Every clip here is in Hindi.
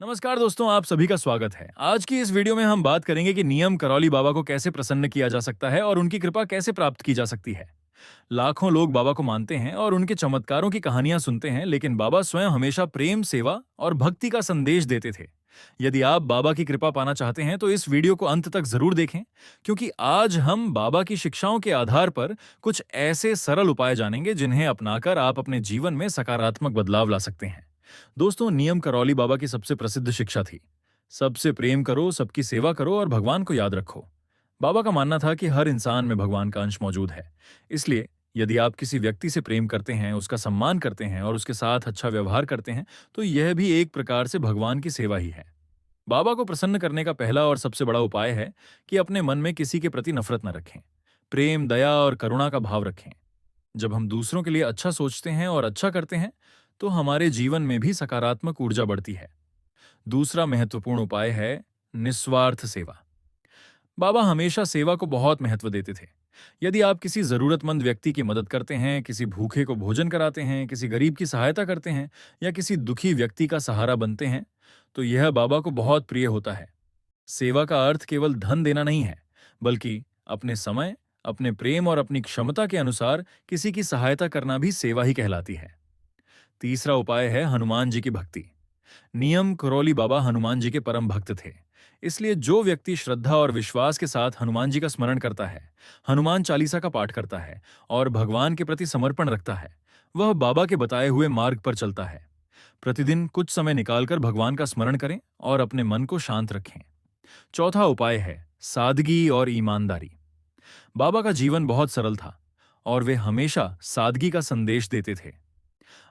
नमस्कार दोस्तों, आप सभी का स्वागत है। आज की इस वीडियो में हम बात करेंगे कि नियम करौली बाबा को कैसे प्रसन्न किया जा सकता है और उनकी कृपा कैसे प्राप्त की जा सकती है। लाखों लोग बाबा को मानते हैं और उनके चमत्कारों की कहानियां सुनते हैं, लेकिन बाबा स्वयं हमेशा प्रेम, सेवा और भक्ति का संदेश देते थे। यदि आप बाबा की कृपा पाना चाहते हैं तो इस वीडियो को अंत तक जरूर देखें, क्योंकि आज हम बाबा की शिक्षाओं के आधार पर कुछ ऐसे सरल उपाय जानेंगे जिन्हें अपनाकर आप अपने जीवन में सकारात्मक बदलाव ला सकते हैं। दोस्तों, नियम करौली बाबा की सबसे प्रसिद्ध शिक्षा थी, सबसे प्रेम करो, सबकी सेवा करो और भगवान को याद रखो। बाबा का मानना था कि हर इंसान में भगवान का अंश मौजूद है। इसलिए यदि आप किसी व्यक्ति से प्रेम करते हैं, उसका सम्मान करते हैं और उसके साथ अच्छा व्यवहार करते हैं, तो यह भी एक प्रकार से भगवान की सेवा ही है। बाबा को प्रसन्न करने का पहला और सबसे बड़ा उपाय है कि अपने मन में किसी के प्रति नफरत न रखें। प्रेम, दया और करुणा का भाव रखें। जब हम दूसरों के लिए अच्छा सोचते हैं और अच्छा करते हैं, तो हमारे जीवन में भी सकारात्मक ऊर्जा बढ़ती है। दूसरा महत्वपूर्ण उपाय है निस्वार्थ सेवा। बाबा हमेशा सेवा को बहुत महत्व देते थे। यदि आप किसी जरूरतमंद व्यक्ति की मदद करते हैं, किसी भूखे को भोजन कराते हैं, किसी गरीब की सहायता करते हैं या किसी दुखी व्यक्ति का सहारा बनते हैं, तो यह बाबा को बहुत प्रिय होता है। सेवा का अर्थ केवल धन देना नहीं है, बल्कि अपने समय, अपने प्रेम और अपनी क्षमता के अनुसार किसी की सहायता करना भी सेवा ही कहलाती है। तीसरा उपाय है हनुमान जी की भक्ति। नियम करौली बाबा हनुमान जी के परम भक्त थे। इसलिए जो व्यक्ति श्रद्धा और विश्वास के साथ हनुमान जी का स्मरण करता है, हनुमान चालीसा का पाठ करता है और भगवान के प्रति समर्पण रखता है, वह बाबा के बताए हुए मार्ग पर चलता है। प्रतिदिन कुछ समय निकालकर भगवान का स्मरण करें और अपने मन को शांत रखें। चौथा उपाय है सादगी और ईमानदारी। बाबा का जीवन बहुत सरल था और वे हमेशा सादगी का संदेश देते थे।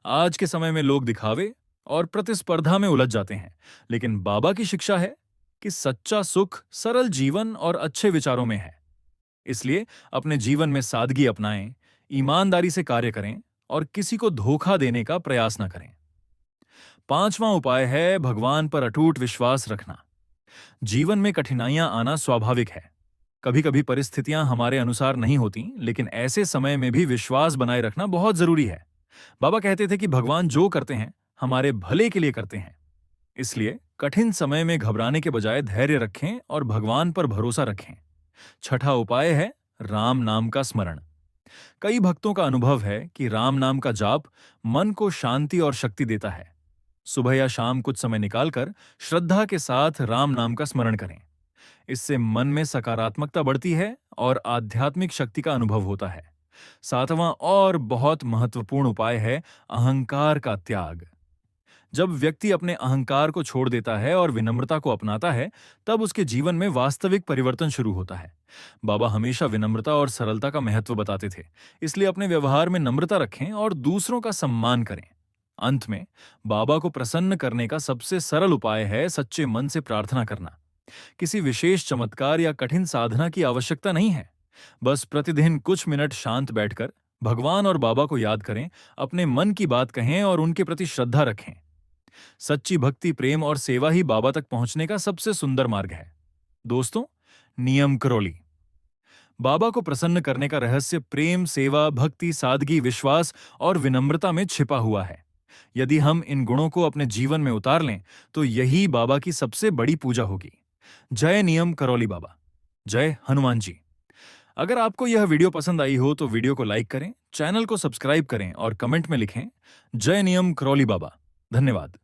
आज के समय में लोग दिखावे और प्रतिस्पर्धा में उलझ जाते हैं, लेकिन बाबा की शिक्षा है कि सच्चा सुख सरल जीवन और अच्छे विचारों में है। इसलिए अपने जीवन में सादगी अपनाएं, ईमानदारी से कार्य करें और किसी को धोखा देने का प्रयास न करें। पांचवां उपाय है भगवान पर अटूट विश्वास रखना। जीवन में कठिनाइयां आना स्वाभाविक है। कभी कभी परिस्थितियां हमारे अनुसार नहीं होती, लेकिन ऐसे समय में भी विश्वास बनाए रखना बहुत जरूरी है। बाबा कहते थे कि भगवान जो करते हैं हमारे भले के लिए करते हैं। इसलिए कठिन समय में घबराने के बजाय धैर्य रखें और भगवान पर भरोसा रखें। छठा उपाय है राम नाम का स्मरण। कई भक्तों का अनुभव है कि राम नाम का जाप मन को शांति और शक्ति देता है। सुबह या शाम कुछ समय निकालकर श्रद्धा के साथ राम नाम का स्मरण करें। इससे मन में सकारात्मकता बढ़ती है और आध्यात्मिक शक्ति का अनुभव होता है। सातवां और बहुत महत्वपूर्ण उपाय है अहंकार का त्याग। जब व्यक्ति अपने अहंकार को छोड़ देता है और विनम्रता को अपनाता है, तब उसके जीवन में वास्तविक परिवर्तन शुरू होता है। बाबा हमेशा विनम्रता और सरलता का महत्व बताते थे। इसलिए अपने व्यवहार में नम्रता रखें और दूसरों का सम्मान करें। अंत में बाबा को प्रसन्न करने का सबसे सरल उपाय है सच्चे मन से प्रार्थना करना। किसी विशेष चमत्कार या कठिन साधना की आवश्यकता नहीं है। बस प्रतिदिन कुछ मिनट शांत बैठकर भगवान और बाबा को याद करें, अपने मन की बात कहें और उनके प्रति श्रद्धा रखें। सच्ची भक्ति, प्रेम और सेवा ही बाबा तक पहुंचने का सबसे सुंदर मार्ग है। दोस्तों, नियम करौली बाबा को प्रसन्न करने का रहस्य प्रेम, सेवा, भक्ति, सादगी, विश्वास और विनम्रता में छिपा हुआ है। यदि हम इन गुणों को अपने जीवन में उतार लें, तो यही बाबा की सबसे बड़ी पूजा होगी। जय नियम करौली बाबा, जय हनुमान जी। अगर आपको यह वीडियो पसंद आई हो तो वीडियो को लाइक करें, चैनल को सब्सक्राइब करें और कमेंट में लिखें जय नियम करौली बाबा। धन्यवाद।